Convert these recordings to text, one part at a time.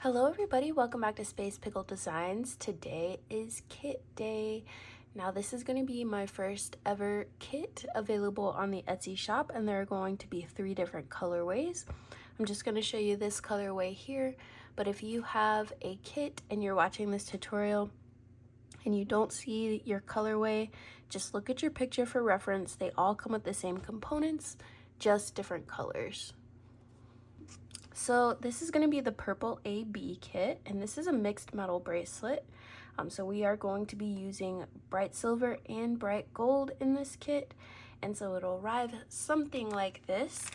Hello everybody, welcome back to Space Pickle Designs. Today is kit day. Now this is going to be my first ever kit available on the Etsy shop, and there are going to be 3 different colorways. I'm just going to show you this colorway here, but if you have a kit and you're watching this tutorial and you don't see your colorway, just look at your picture for reference. They all come with the same components, just different colors. So this is going to be the purple AB kit, and this is a mixed metal bracelet. So we are going to be using bright silver and bright gold in this kit, and so it'll arrive something like this,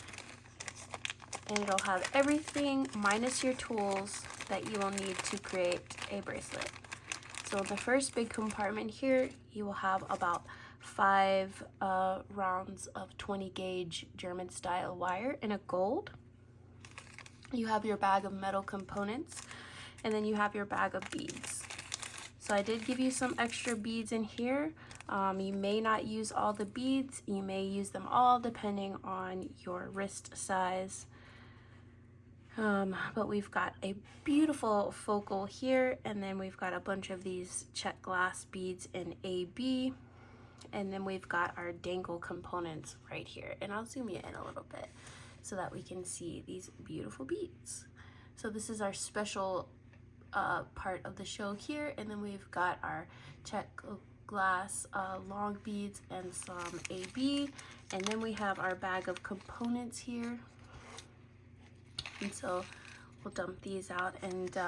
and it'll have everything minus your tools that you will need to create a bracelet. So the first big compartment here, you will have about 5 rounds of 20 gauge German style wire in a gold. You have your bag of metal components, and then you have your bag of beads. So I did give you some extra beads in here. You may not use all the beads, you may use them all depending on your wrist size. But we've got a beautiful focal here, and then we've got a bunch of these Czech glass beads in AB, and then we've got our dangle components right here. And I'll zoom you in a little bit so that we can see these beautiful beads. So this is our special part of the show here, and then we've got our Czech glass long beads and some AB, and then we have our bag of components here. And so we'll dump these out, and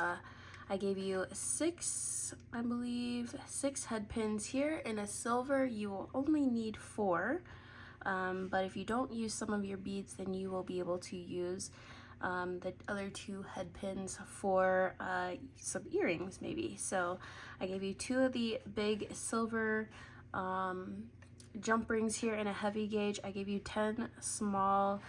I gave you 6, I believe, 6 head pins here. In a silver, you will only need 4. But if you don't use some of your beads, then you will be able to use the other 2 head pins for some earrings maybe. So I gave you 2 of the big silver jump rings here in a heavy gauge. I gave you 10 small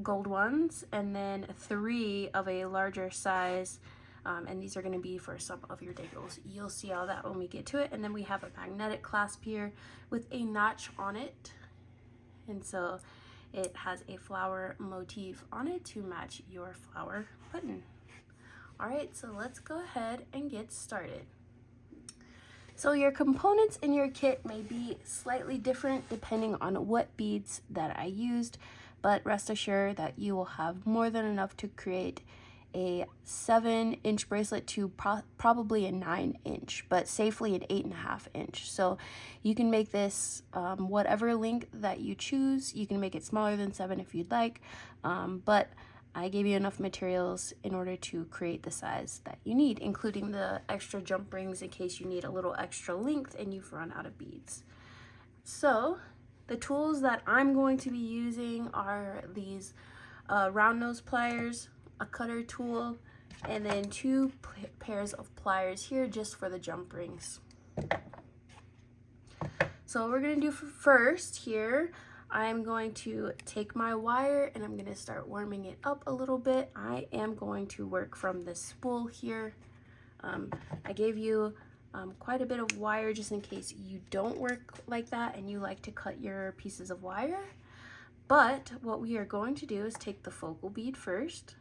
gold ones, and then 3 of a larger size, and these are going to be for some of your dangles. You'll see all that when we get to it. And then we have a magnetic clasp here with a notch on it, and so it has a flower motif on it to match your flower button. All right, so let's go ahead and get started. So your components in your kit may be slightly different depending on what beads that I used, but rest assured that you will have more than enough to create a 7-inch bracelet to probably a 9-inch, but safely an 8.5 inch. So you can make this whatever length that you choose. You can make it smaller than 7 if you'd like, but I gave you enough materials in order to create the size that you need, including the extra jump rings in case you need a little extra length and you've run out of beads. So the tools that I'm going to be using are these round nose pliers, a cutter tool, and then 2 pairs of pliers here just for the jump rings. So what we're going to do first here, I'm going to take my wire and I'm going to start warming it up a little bit. I am going to work from this spool here. I gave you quite a bit of wire just in case you don't work like that and you like to cut your pieces of wire. But what we are going to do is take the focal bead first,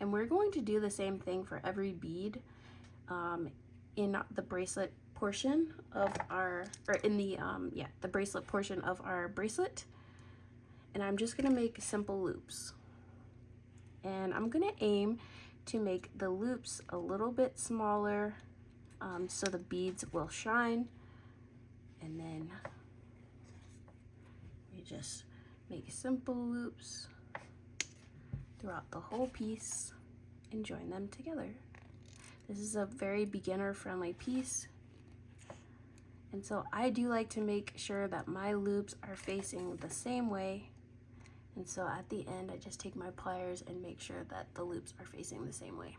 and we're going to do the same thing for every bead in the bracelet portion of our, or in the the bracelet portion of our bracelet. And I'm just going to make simple loops, and I'm going to aim to make the loops a little bit smaller so the beads will shine. And then we just make simple loops throughout the whole piece and join them together. This is a very beginner friendly piece, and so I do like to make sure that my loops are facing the same way, and so at the end I just take my pliers and make sure that the loops are facing the same way.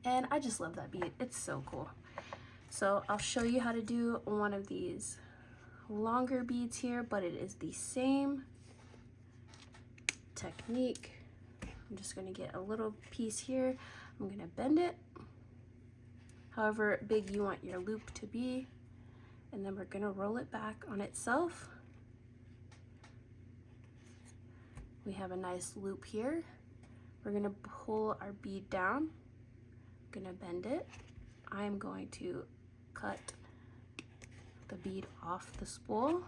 And I just love that bead, it's so cool. So I'll show you how to do one of these longer beads here, but it is the same technique. I'm just going to get a little piece here. I'm going to bend it however big you want your loop to be, and then we're going to roll it back on itself. We have a nice loop here We're gonna pull our bead down, gonna bend it. I'm going to cut the bead off the spool.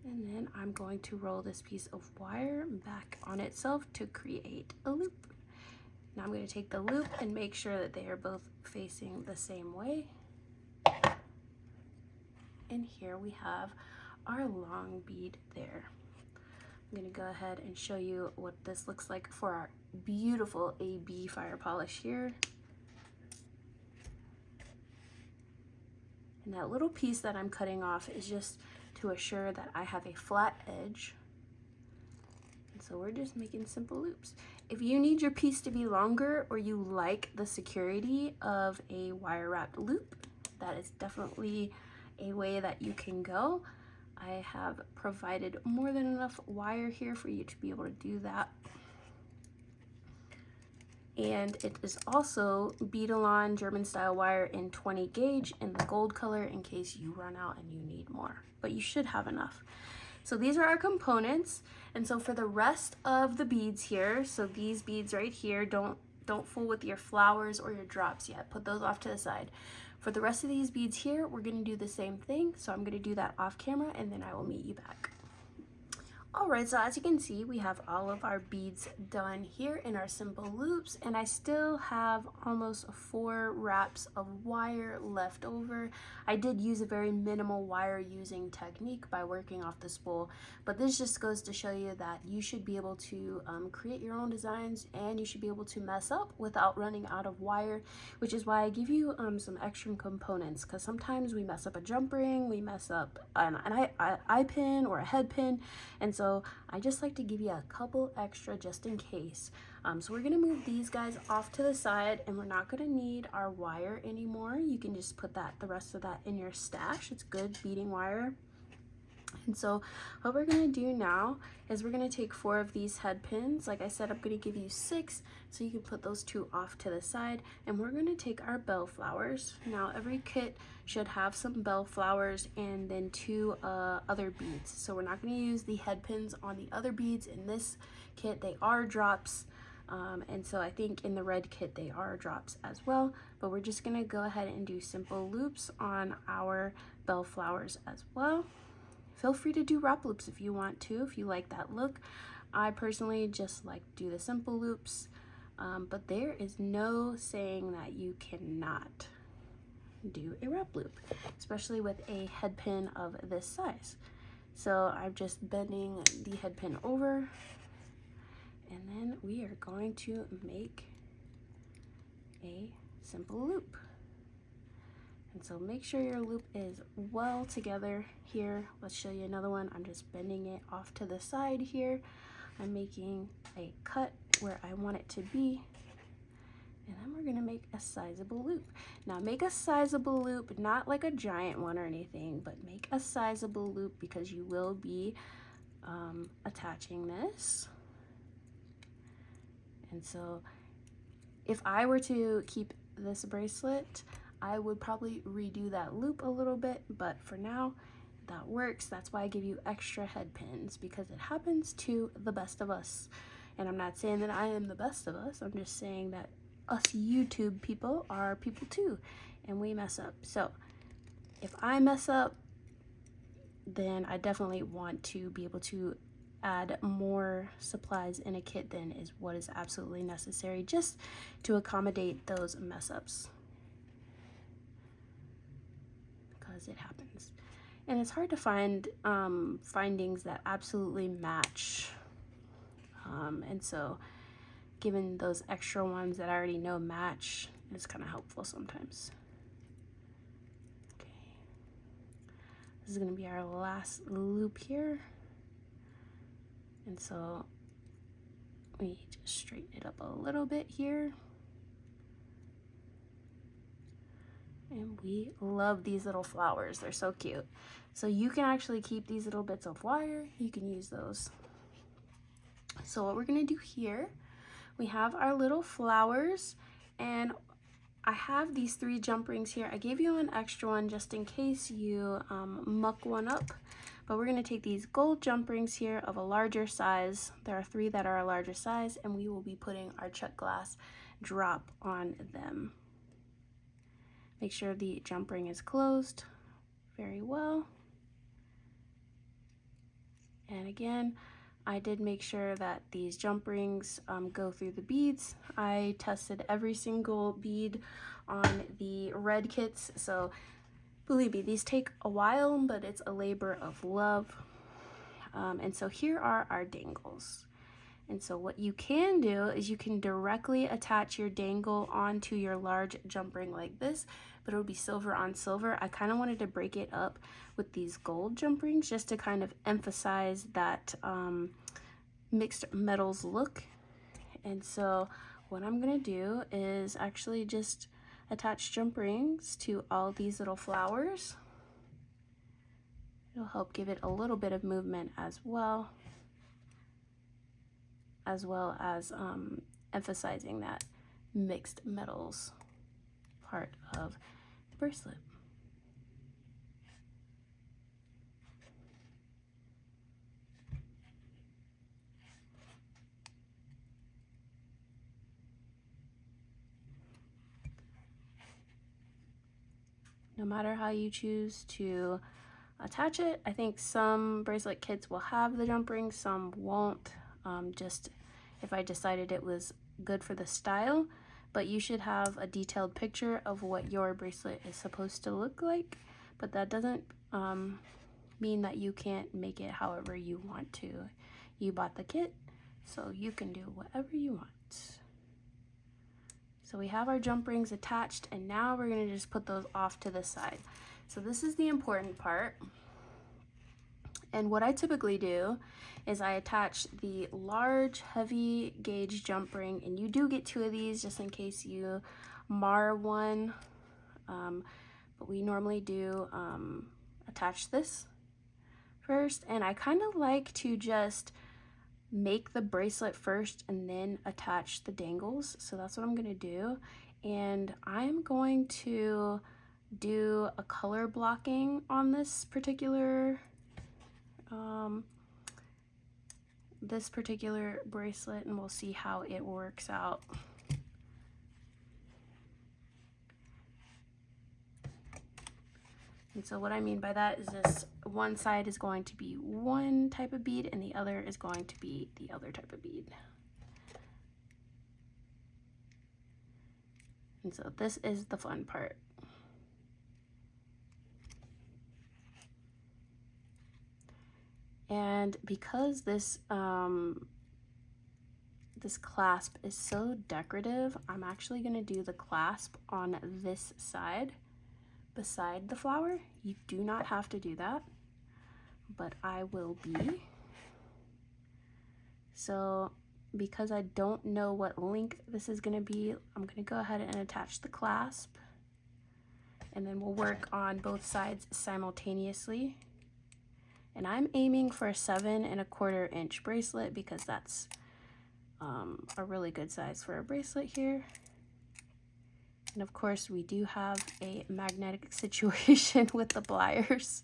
And then I'm going to roll this piece of wire back on itself to create a loop. Now I'm going to take the loop and make sure that they are both facing the same way. And here we have our long bead there. I'm going to go ahead and show you what this looks like for our beautiful AB fire polish here. And that little piece that I'm cutting off is just to assure that I have a flat edge. And so we're just making simple loops. If you need your piece to be longer, or you like the security of a wire wrapped loop, that is definitely a way that you can go. I have provided more than enough wire here for you to be able to do that. And it is also Beadalon German style wire in 20 gauge in the gold color in case you run out and you need more, but you should have enough. So these are our components. And so for the rest of the beads here, so these beads right here, don't fool with your flowers or your drops yet. Put those off to the side. For the rest of these beads here, we're gonna do the same thing. So I'm gonna do that off camera and then I will meet you back. All right, so as you can see, we have all of our beads done here in our simple loops, and I still have almost 4 wraps of wire left over. I did use a very minimal wire using technique by working off the spool, but this just goes to show you that you should be able to create your own designs, and you should be able to mess up without running out of wire, which is why I give you some extra components, because sometimes we mess up a jump ring, we mess up an eye pin or a head pin, and so I just like to give you a couple extra just in case. So we're gonna move these guys off to the side, and we're not gonna need our wire anymore. You can just put the rest of that in your stash. It's good beading wire. And so what we're gonna do now is we're gonna take 4 of these head pins. Like I said, I'm gonna give you 6, so you can put those 2 off to the side. And we're gonna take our bell flowers. Now every kit should have some bell flowers and then 2 other beads. So we're not gonna use the head pins on the other beads in this kit. They are drops. And so I think in the red kit they are drops as well, but we're just gonna go ahead and do simple loops on our bell flowers as well. Feel free to do wrap loops if you want to, if you like that look. I personally just like to do the simple loops, but there is no saying that you cannot do a wrap loop, especially with a head pin of this size. So I'm just bending the head pin over, and then we are going to make a simple loop. And so make sure your loop is well together here. Let's show you another one. I'm just bending it off to the side here. I'm making a cut where I want it to be, and then we're gonna make a sizable loop. Now make a sizable loop, not like a giant one or anything, but make a sizable loop because you will be attaching this. And so if I were to keep this bracelet, I would probably redo that loop a little bit, but for now that works. That's why I give you extra head pins, because it happens to the best of us. And I'm not saying that I am the best of us, I'm just saying that us YouTube people are people too, and we mess up. So if I mess up, then I definitely want to be able to add more supplies in a kit than is what is absolutely necessary, just to accommodate those mess ups, because it happens. And it's hard to find findings that absolutely match, and so given those extra ones that I already know match is kind of helpful sometimes. Okay, this is going to be our last loop here. And so we just straighten it up a little bit here. And we love these little flowers. They're so cute. So you can actually keep these little bits of wire. You can use those. So what we're going to do here, we have our little flowers, and I have these 3 jump rings here. I gave you an extra one just in case you muck one up. But we're going to take these gold jump rings here of a larger size. There are 3 that are a larger size, and we will be putting our Czech glass drop on them. Make sure the jump ring is closed very well. And again, I did make sure that these jump rings go through the beads. I tested every single bead on the red kits, so believe me, these take a while, but it's a labor of love. And so here are our dangles. And so what you can do is you can directly attach your dangle onto your large jump ring like this, but it would be silver on silver. I kind of wanted to break it up with these gold jump rings just to kind of emphasize that mixed metals look. And so what I'm gonna do is actually just attach jump rings to all these little flowers. It'll help give it a little bit of movement as well as emphasizing that mixed metals part of the bracelet. No matter how you choose to attach it, I think some bracelet kits will have the jump rings, some won't. Just if I decided it was good for the style, but you should have a detailed picture of what your bracelet is supposed to look like, but that doesn't mean that you can't make it however you want to. You bought the kit, so you can do whatever you want. So we have our jump rings attached, and now we're going to just put those off to the side. So this is the important part. And what I typically do is I attach the large heavy gauge jump ring, and you do get 2 of these just in case you mar one, but we normally do attach this first. And I kind of like to just make the bracelet first and then attach the dangles, so that's what I'm going to do. And I'm going to do a color blocking on this particular bracelet, and we'll see how it works out. And so what I mean by that is this one side is going to be one type of bead and the other is going to be the other type of bead. And so this is the fun part. And because this this clasp is so decorative, I'm actually going to do the clasp on this side beside the flower. You do not have to do that, but I will be. So because I don't know what length this is going to be, I'm going to go ahead and attach the clasp, and then we'll work on both sides simultaneously. And I'm aiming for a 7 1/4 inch bracelet because that's a really good size for a bracelet here. And of course we do have a magnetic situation with the pliers.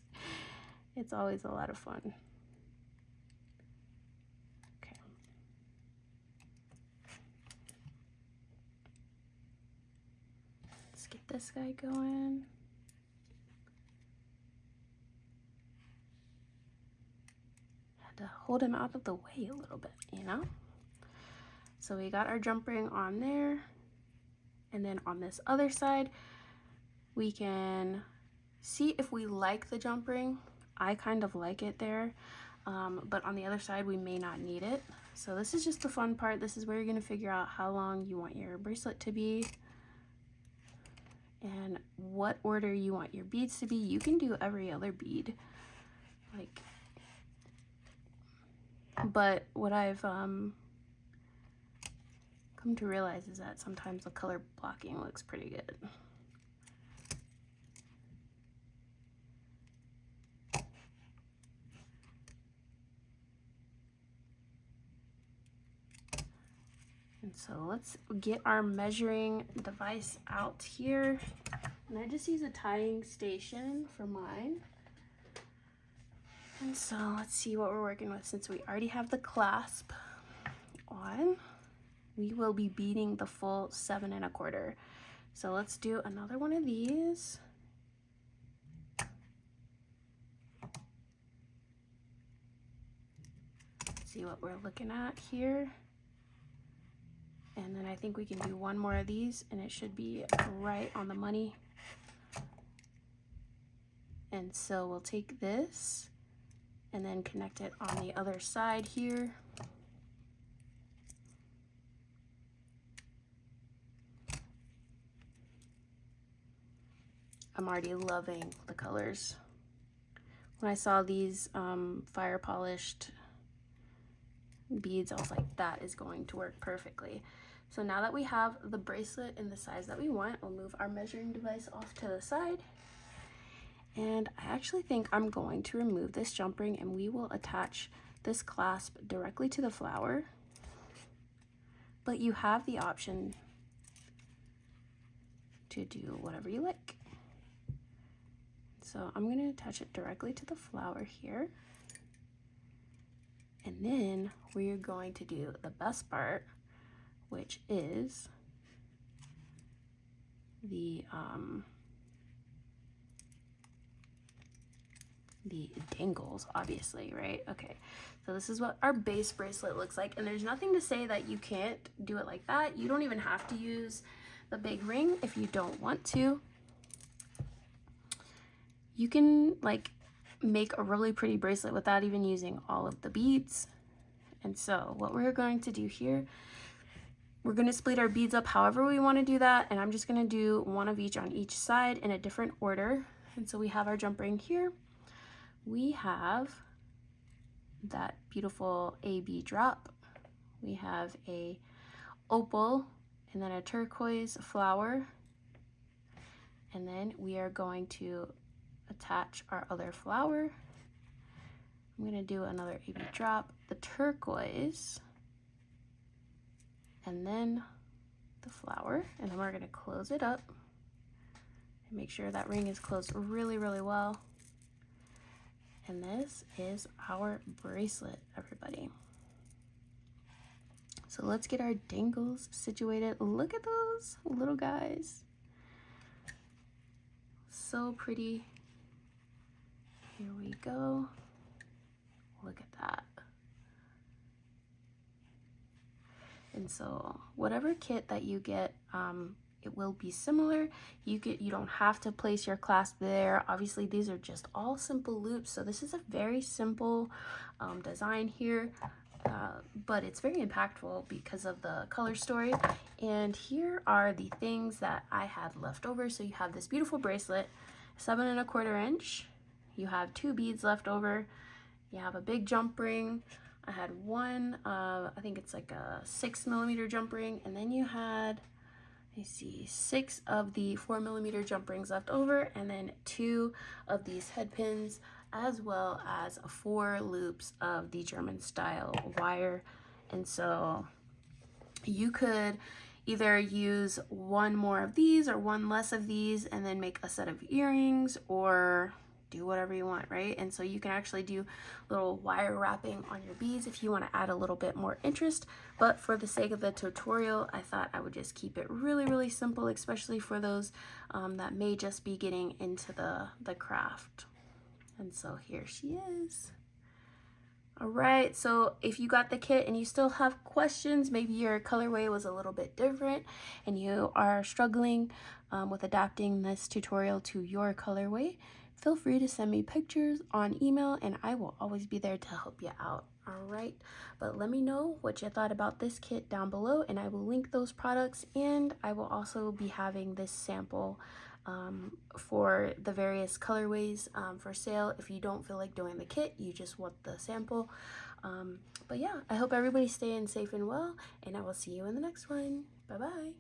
It's always a lot of fun. Okay. Let's get this guy going. To hold him out of the way a little bit, you know? So we got our jump ring on there, and then on this other side we can see if we like the jump ring. I kind of like it there, but on the other side we may not need it. So this is just the fun part. This is where you're going to figure out how long you want your bracelet to be and what order you want your beads to be. You can do every other bead, like, but what I've come to realize is that sometimes the color blocking looks pretty good. And so let's get our measuring device out here. And I just use a tying station for mine. And so let's see what we're working with. Since we already have the clasp on, we will be beading the full 7 1/4. So let's do another one of these. See what we're looking at here. And then I think we can do one more of these and it should be right on the money. And so we'll take this and then connect it on the other side here. I'm already loving the colors. When I saw these fire polished beads, I was like, that is going to work perfectly. So now that we have the bracelet in the size that we want, we'll move our measuring device off to the side. And I actually think I'm going to remove this jump ring and we will attach this clasp directly to the flower. But you have the option to do whatever you like. So I'm going to attach it directly to the flower here. And then we're going to do the best part, which is the dangles, obviously, right? Okay, so this is what our base bracelet looks like, and there's nothing to say that you can't do it like that. You don't even have to use the big ring if you don't want to. You can like make a really pretty bracelet without even using all of the beads. And so what we're going to do here, we're going to split our beads up however we want to do that, and I'm just going to do one of each on each side in a different order. And so we have our jump ring here. We have that beautiful AB drop. We have a opal and then a turquoise flower. And then we are going to attach our other flower. I'm going to do another AB drop, the turquoise, and then the flower, and then we're going to close it up and make sure that ring is closed really, really well. And this is our bracelet, everybody. So let's get our dangles situated. Look at those little guys. So pretty. Here we go. Look at that. And so whatever kit that you get, it will be similar. You don't have to place your clasp there. Obviously, these are just all simple loops. So this is a very simple design here, but it's very impactful because of the color story. And here are the things that I had left over. So you have this beautiful bracelet, 7 1/4 inch. You have 2 beads left over. You have a big jump ring. I had one, I think it's like a 6mm jump ring, and then you had, let me see, 6 of the 4mm jump rings left over, and then 2 of these head pins, as well as 4 loops of the German style wire. And so you could either use one more of these or one less of these and then make a set of earrings, or do whatever you want, right? And so you can actually do little wire wrapping on your beads if you want to add a little bit more interest. But for the sake of the tutorial, I thought I would just keep it really, really simple, especially for those that may just be getting into the craft. And so here she is. All right, so if you got the kit and you still have questions, maybe your colorway was a little bit different and you are struggling with adapting this tutorial to your colorway, feel free to send me pictures on email and I will always be there to help you out. All right, but let me know what you thought about this kit down below, and I will link those products, and I will also be having this sample for the various colorways for sale if you don't feel like doing the kit, you just want the sample. But yeah, I hope everybody's staying safe and well, and I will see you in the next one. Bye bye.